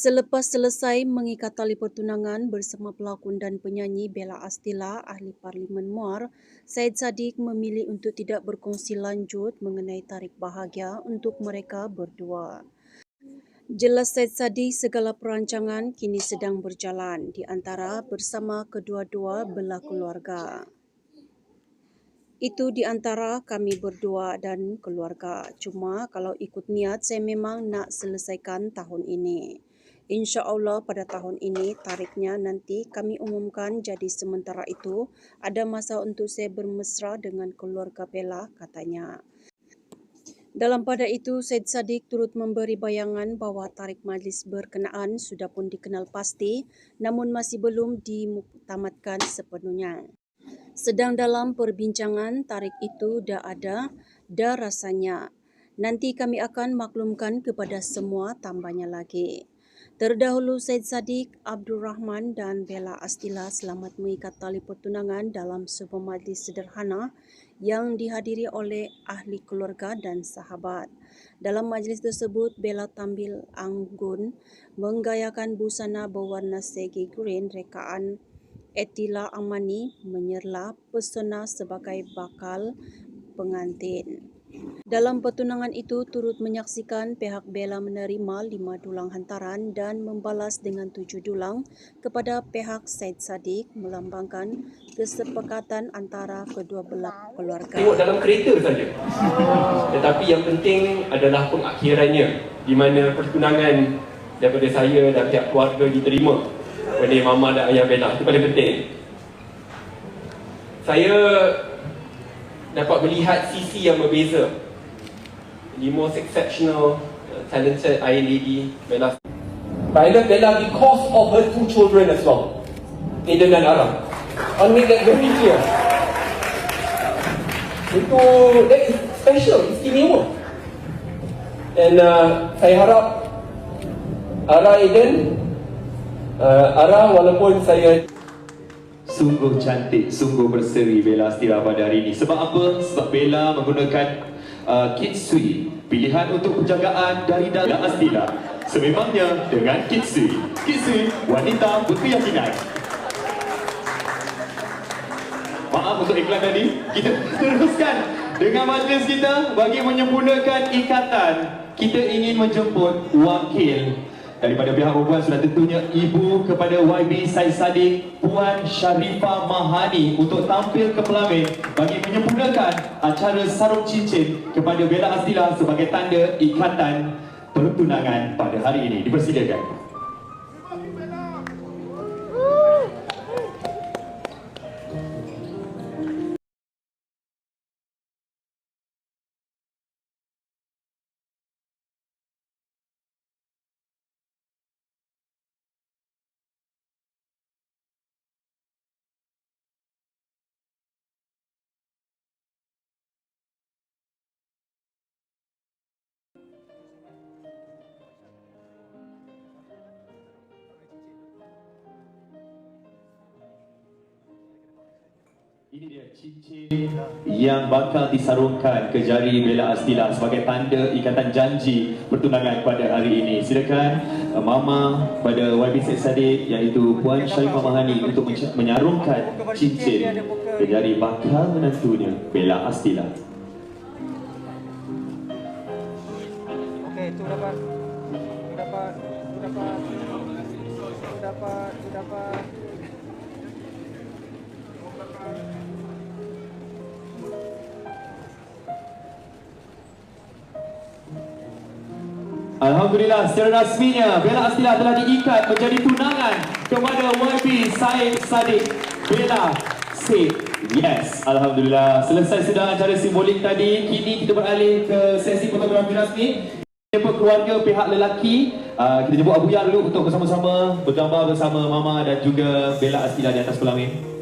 Selepas selesai mengikat tali pertunangan bersama pelakon dan penyanyi Bella Astila, Ahli Parlimen Muar, Syed Saddiq memilih untuk tidak berkongsi lanjut mengenai tarikh bahagia untuk mereka berdua. Jelas Syed Saddiq, segala perancangan kini sedang berjalan di antara bersama kedua-dua belah keluarga. Itu di antara kami berdua dan keluarga. Cuma kalau ikut niat, saya memang nak selesaikan tahun ini. InsyaAllah pada tahun ini tarikhnya nanti kami umumkan, jadi sementara itu ada masa untuk saya bermesra dengan keluarga Bella, katanya. Dalam pada itu, Syed Saddiq turut memberi bayangan bahawa tarikh majlis berkenaan sudah pun dikenal pasti namun masih belum dimuktamadkan sepenuhnya. Sedang dalam perbincangan, tarikh itu dah ada, dah rasanya. Nanti kami akan maklumkan kepada semua, tambahnya lagi. Terdahulu Syed Saddiq, Abdul Rahman dan Bella Astila selamat mengikat tali pertunangan dalam sebuah majlis sederhana yang dihadiri oleh ahli keluarga dan sahabat. Dalam majlis tersebut, Bella tampil anggun menggayakan busana berwarna sage green rekaan Etila Amani menyerlah pesona sebagai bakal pengantin. Dalam pertunangan itu turut menyaksikan pihak Bella menerima 5 dulang hantaran dan membalas dengan 7 dulang kepada pihak Syed Saddiq, melambangkan kesepakatan antara kedua belah keluarga. Tengok dalam kereta saja. Tetapi yang penting adalah pengakhirannya, di mana pertunangan daripada saya dan pihak keluarga diterima oleh mama dan ayah Bella. Itu paling penting. Saya dapat melihat sisi yang berbeza. The most exceptional, talented Iron Lady, Bella. I love Bella because of her 2 children as well, Aiden dan Ara. I'll make that very clear. That is special, istimewa. And saya harap Ara, Aiden, Ara walaupun saya sungguh cantik, sungguh berseri Bella Astila pada hari ini. Sebab apa? Sebab Bella menggunakan Kitsui, pilihan untuk penjagaan dari Bella Astila. Sememangnya dengan Kitsui. Kitsui, wanita berkeyakinan. Maaf untuk iklan tadi. Kita teruskan dengan majlis kita. Bagi menyempurnakan ikatan, kita ingin menjemput wakil daripada pihak perempuan, sudah tentunya ibu kepada YB Syed Saddiq, Puan Sharifah Mahani, untuk tampil ke pelamin bagi menyempurnakan acara sarung cincin kepada Bella Astila sebagai tanda ikatan pertunangan pada hari ini. Dipersilakan. Ini dia cincin yang bakal disarungkan ke jari Bella Astila sebagai tanda ikatan janji pertunangan pada hari ini. Silakan Mama pada YB Syed Saddiq, iaitu Puan Sharifah Mahani, untuk menyarungkan cincin ke jari bakal menantunya Bella Astila. Okey, tu dapat. Alhamdulillah, secara rasminya Bella Astila telah diikat menjadi tunangan kepada YB Syed Saddiq. Bella say yes. Alhamdulillah, selesai sudah acara simbolik tadi. Kini kita beralih ke sesi fotografi rasmi. Jemput keluarga pihak lelaki. Kita jemput Abu Ya dulu untuk bersama-sama bergambar bersama Mama dan juga Bella Astila di atas pelamin.